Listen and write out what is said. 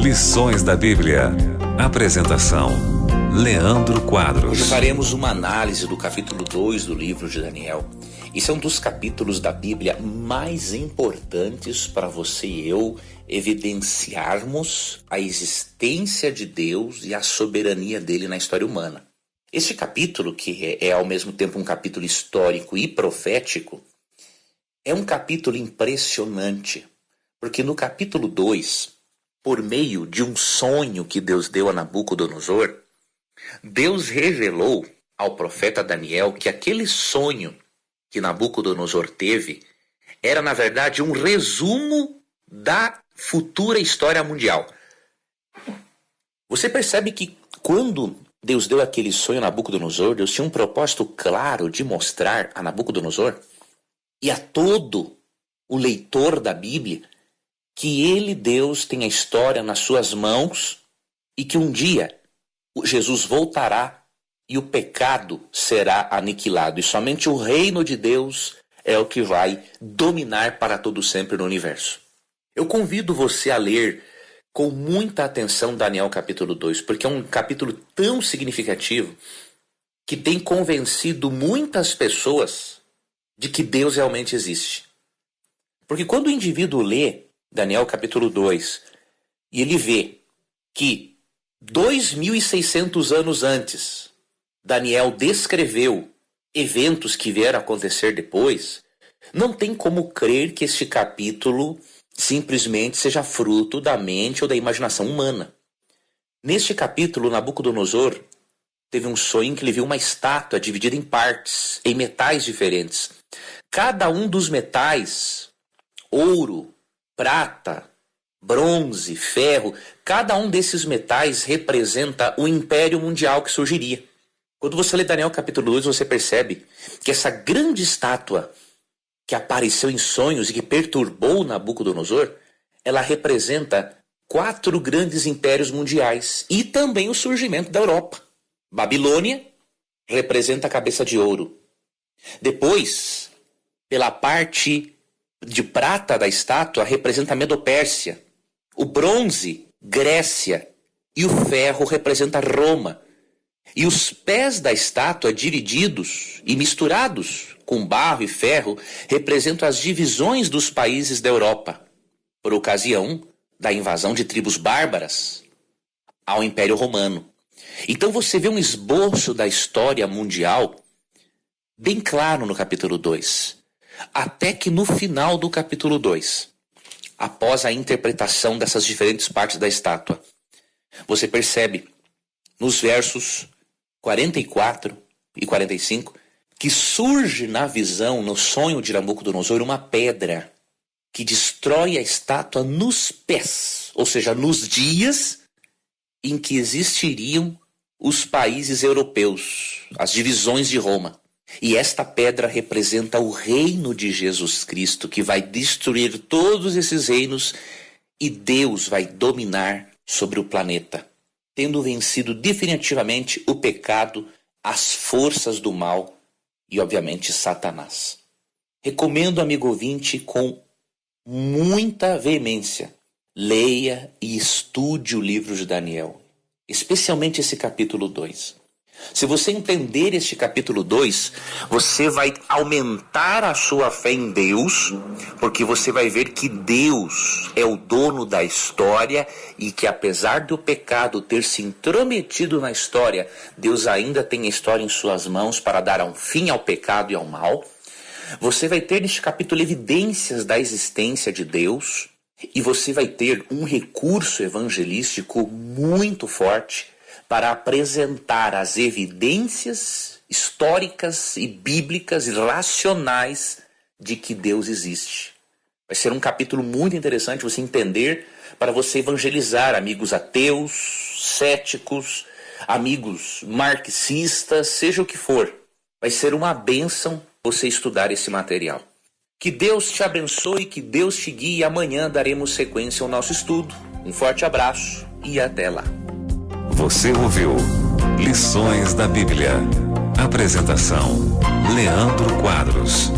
Lições da Bíblia. Apresentação: Leandro Quadros. Hoje faremos uma análise do capítulo 2 do livro de Daniel. Esse é um dos capítulos da Bíblia mais importantes para você e eu evidenciarmos a existência de Deus e a soberania dele na história humana. Este capítulo, que é ao mesmo tempo um capítulo histórico e profético, é um capítulo impressionante, porque no capítulo 2, por meio de um sonho que Deus deu a Nabucodonosor, Deus revelou ao profeta Daniel que aquele sonho que Nabucodonosor teve era, na verdade, um resumo da futura história mundial. Você percebe que quando Deus deu aquele sonho a Nabucodonosor, Deus tinha um propósito claro de mostrar a Nabucodonosor e a todo o leitor da Bíblia que ele, Deus, tem a história nas suas mãos e que um dia Jesus voltará e o pecado será aniquilado. E somente o reino de Deus é o que vai dominar para todo sempre no universo. Eu convido você a ler com muita atenção Daniel capítulo 2, porque é um capítulo tão significativo que tem convencido muitas pessoas de que Deus realmente existe. Porque quando o indivíduo lê Daniel capítulo 2 e ele vê que 2.600 anos antes Daniel descreveu eventos que vieram a acontecer depois, não tem como crer que este capítulo simplesmente seja fruto da mente ou da imaginação humana. Neste capítulo, Nabucodonosor teve um sonho em que ele viu uma estátua dividida em partes, em metais diferentes. Cada um dos metais, ouro, prata, bronze, ferro, cada um desses metais representa o império mundial que surgiria. Quando você lê Daniel capítulo 2, você percebe que essa grande estátua que apareceu em sonhos e que perturbou Nabucodonosor, ela representa 4 grandes impérios mundiais e também o surgimento da Europa. Babilônia representa a cabeça de ouro. Depois, pela parte de prata da estátua, representa a Medopérsia. O bronze, Grécia. E o ferro representa Roma. E os pés da estátua, divididos e misturados com barro e ferro, representam as divisões dos países da Europa, por ocasião da invasão de tribos bárbaras ao Império Romano. Então você vê um esboço da história mundial bem claro no capítulo 2. Até que no final do capítulo 2, após a interpretação dessas diferentes partes da estátua, você percebe nos versos 44 e 45 que surge na visão, no sonho de Nabucodonosor, uma pedra que destrói a estátua nos pés, ou seja, nos dias em que existiriam os países europeus, as divisões de Roma. E esta pedra representa o reino de Jesus Cristo, que vai destruir todos esses reinos e Deus vai dominar sobre o planeta, tendo vencido definitivamente o pecado, as forças do mal e, obviamente, Satanás. Recomendo, amigo ouvinte, com muita veemência, leia e estude o livro de Daniel, especialmente esse capítulo 2. Se você entender este capítulo 2, você vai aumentar a sua fé em Deus, porque você vai ver que Deus é o dono da história e que, apesar do pecado ter se intrometido na história, Deus ainda tem a história em suas mãos para dar um fim ao pecado e ao mal. Você vai ter neste capítulo evidências da existência de Deus e você vai ter um recurso evangelístico muito forte para apresentar as evidências históricas e bíblicas e racionais de que Deus existe. Vai ser um capítulo muito interessante você entender, para você evangelizar amigos ateus, céticos, amigos marxistas, seja o que for. Vai ser uma bênção você estudar esse material. Que Deus te abençoe, que Deus te guie. Amanhã daremos sequência ao nosso estudo. Um forte abraço e até lá. Você ouviu Lições da Bíblia. Apresentação: Leandro Quadros.